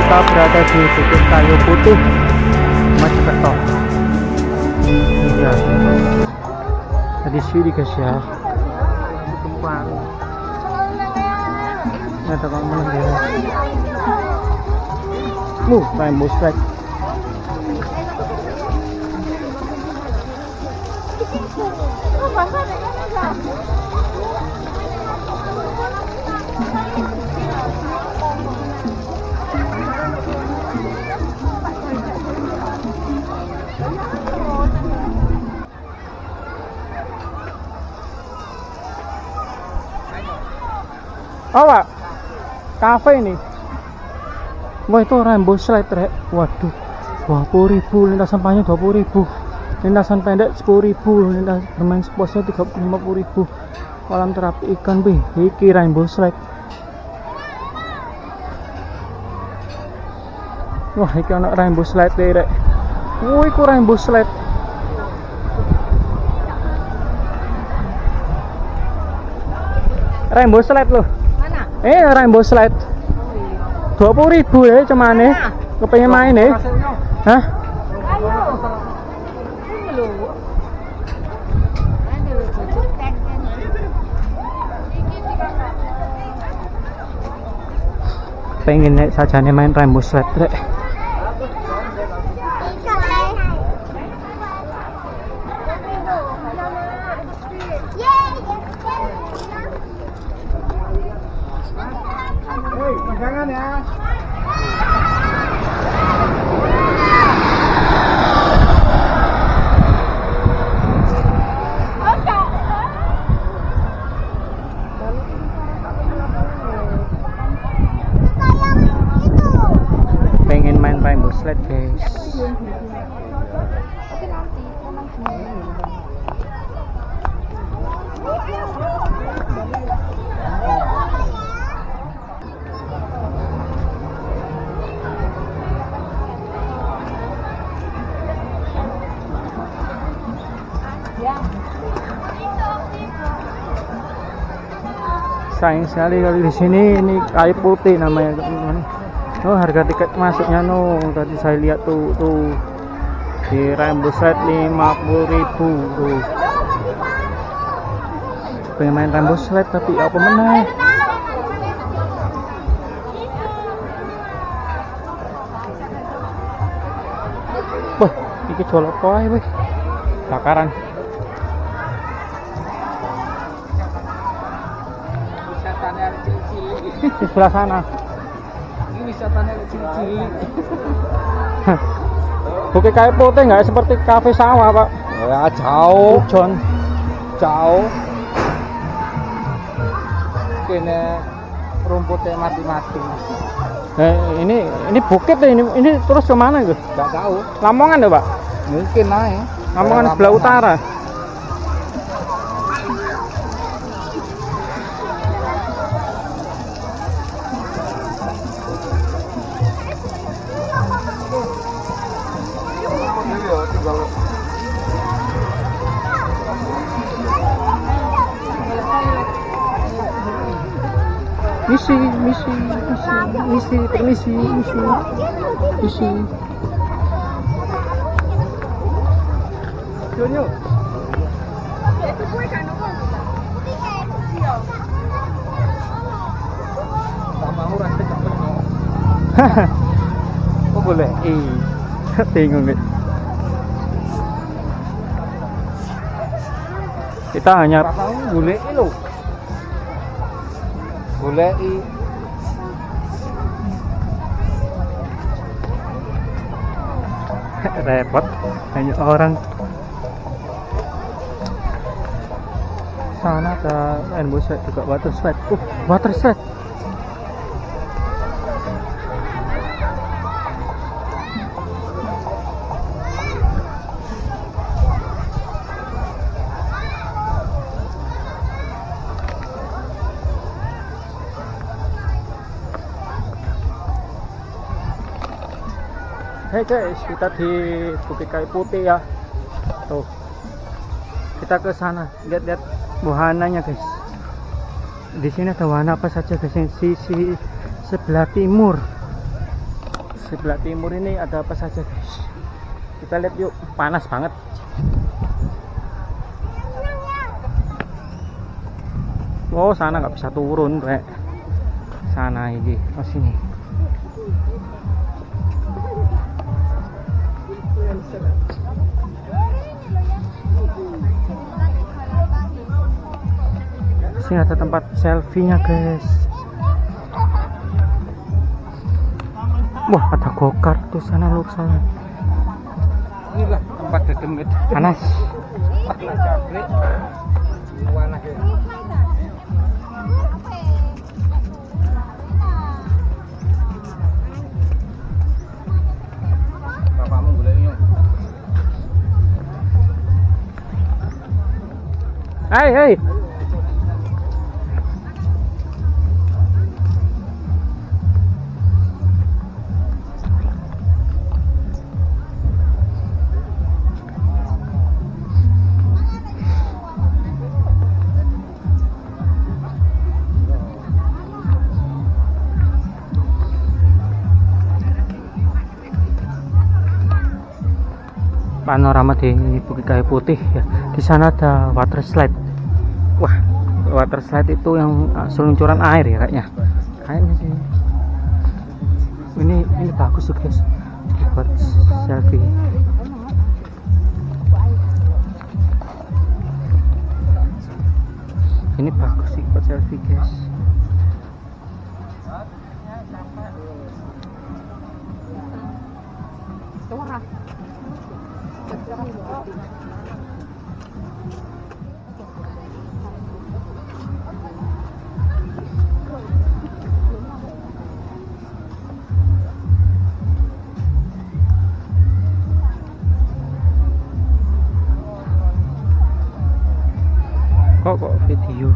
kita berada di Bukit Kayu Putih, Mojokerto. Iya, di sini guys ya. Ada kamu ya. Rainbow Slide. Oh, Pak. Kafe ini. Wah, itu Rainbow Slide, Rek. Waduh. 20.000, lintasan panjang 20.000. Lintasan pendek 10.000, lintasan bermain sportsnya 50.000. Kolam terapi ikan B. Iki Rainbow Slide. Wah, iki ana Rainbow Slide, Rek. Wih, iku Rainbow Slide. Rainbow Slide loh. Rainbow Slide 20.000 ya cuman nih. Kepengen main nih. Hah? Pengen naik saja nih main Rainbow Slide, Rek. Jangan ya. Pengen main Rainbow Slide, guys. Sayang sekali kalau di sini ini Kayu Putih namanya, teman-teman. Oh, harga tiket masuknya tadi saya lihat tuh di Rainbow Slide 50.000 tuh. Pengen main Rainbow Slide tapi apa meneh? Wah, iki jual apa ae weh? Bakaran. Di sebelah sana. Ini wisatanya cili-cili. Bukit Kayu Putih nggak seperti kafe sawah, Pak. Ya jauh, John. jauh. Kene rumputnya mati-mati. Ini bukit ini terus ke mana itu? Nggak tahu. Lamongan ya, Pak? Mungkin naik. Lamongan sebelah utara. Permisi. Yuk. Oh boleh? Bingung nih. Kita hanya golek lho. Golek repot banyak orang. Sana ada Rainbow Slide juga, water slide. Water slide. Hey guys, kita di Bukit Kayu Putih ya. Tuh, kita ke sana lihat-lihat wahananya guys. Di sini ada wahana apa saja guys? Yang sisi sebelah timur. sebelah timur ini ada apa saja guys, kita lihat yuk. Panas banget. Oh sana nggak bisa turun rek, sana ini ke sini. Sini ada tempat selfie-nya guys. Wah ada go-kart tuh sana loh sana. Inilah tempat dedemit. Panas. Panas jabrik. Panas ya. Bapakmu boleh yuk. Hai hai. Panorama di Bukit Kayu Putih ya. Di sana ada water slide. Wah, water slide itu yang seluncuran air ya kayaknya. Kayaknya sih. Ini bagus tuh guys. Buat selfie. Ini bagus sih buat selfie guys. Kok video.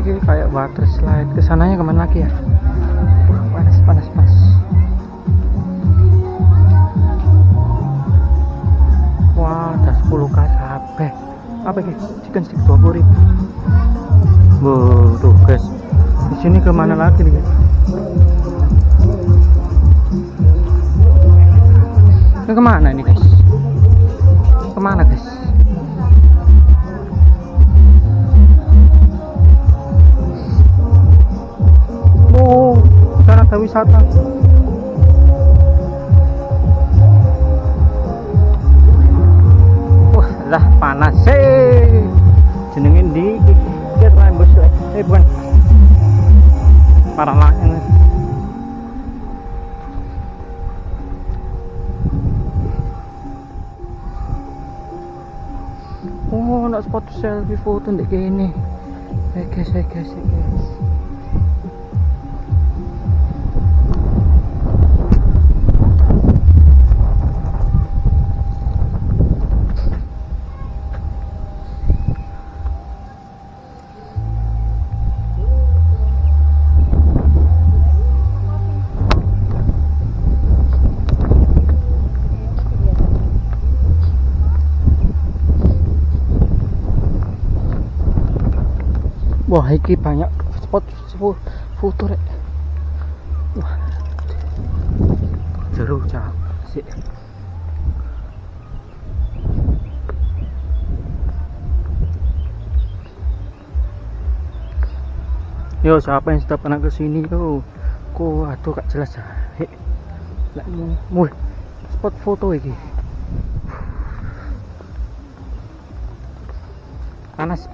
Kayak water slide. Kesananya kemana lagi ya? Panas. Wah, ada 10k sampai. Apa ini? Chicken stick 20.000. Tuh guys. Di sini kemana lagi nih? Ini kemana ini guys? Kemana guys? Sana ada wisata. Wah lah panas sih. Jenengin di lain bos. Bukan parah lain. Oh nak spot selfie foto ndek kene. Guys. Wah, iki banyak spot foto rek. Wah. Seru cak sih. Yo, siapa yang sudah pernah ke sini tuh? Kok aduh gak jelas ya. Lek mul spot foto iki. Panas.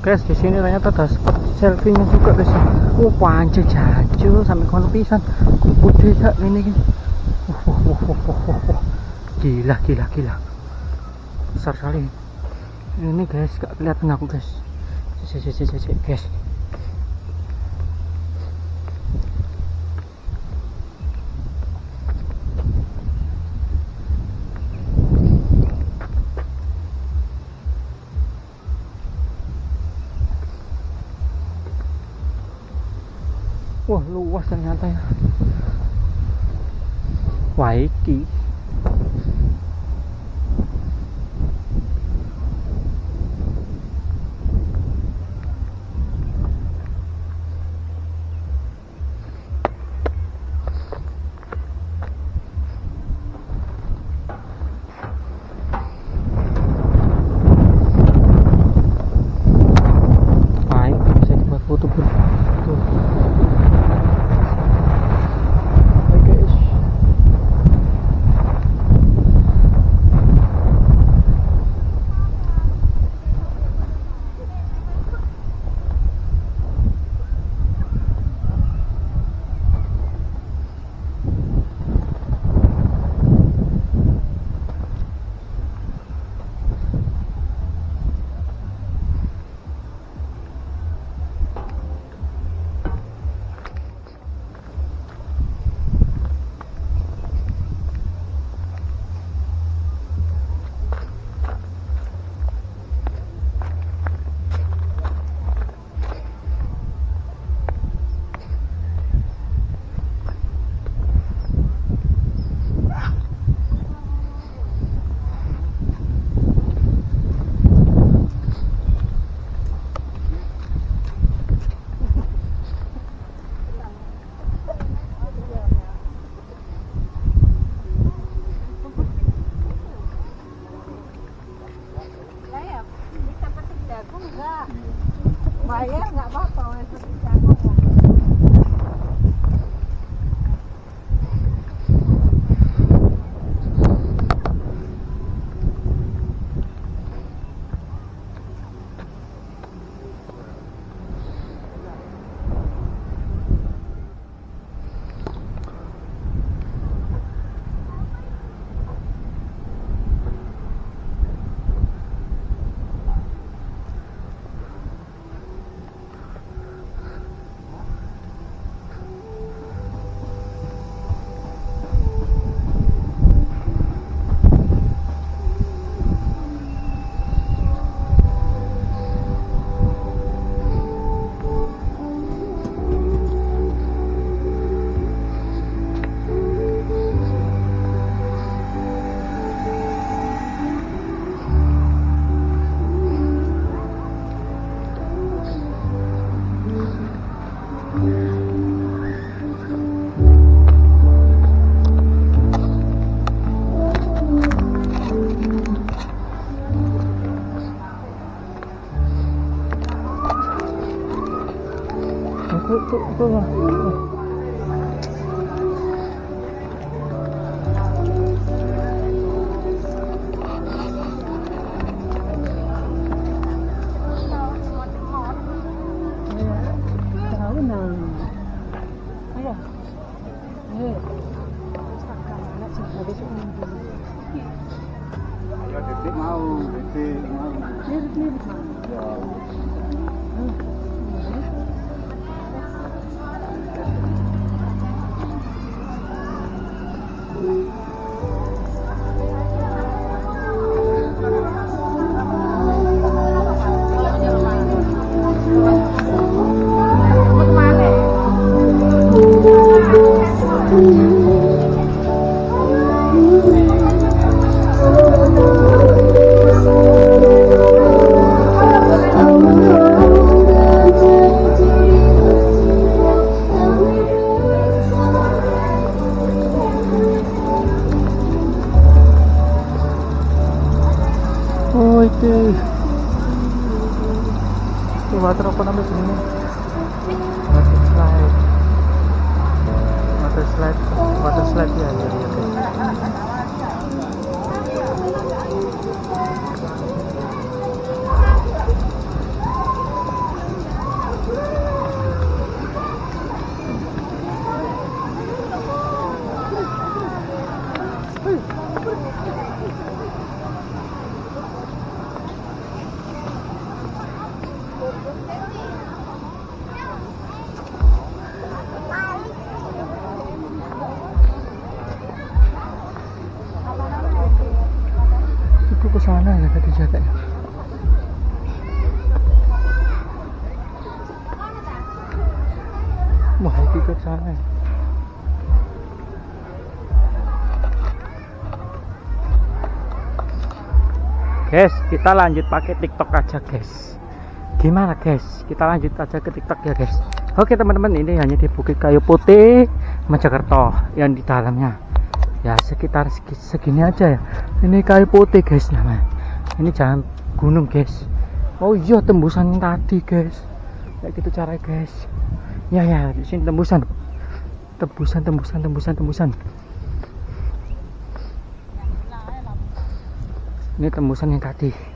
Guys, di sini ternyata ada spot selfie-nya juga guys. Panjang jaju sampai kono pisan. Gede gak ini. Gila. Besar sekali. Ini guys, gak kelihatan aku guys. Guys. Wah, luas ternyata ya. Waiki. Baik, bisa dibuat foto berfoto. Bayar nggak apa-apa, seperti jagung. Ya detik mau. itu water apa namanya sini? Water slide ya. ke sana ya tadi jaganya. Wah, ini ke sana. Guys, kita lanjut pakai TikTok aja, guys. Gimana, guys? Kita lanjut aja ke TikTok ya, guys. Oke, teman-teman, ini hanya di Bukit Kayu Putih, Mojokerto yang di dalamnya. Ya, sekitar segini aja ya. Ini Kayu Putih, guys, namanya. Ini jalan gunung, guys. Oh iya, tembusan yang tadi, guys. Kayak gitu caranya, guys. Ya, di sini tembusan. Tembusan. Ini tembusan yang tadi.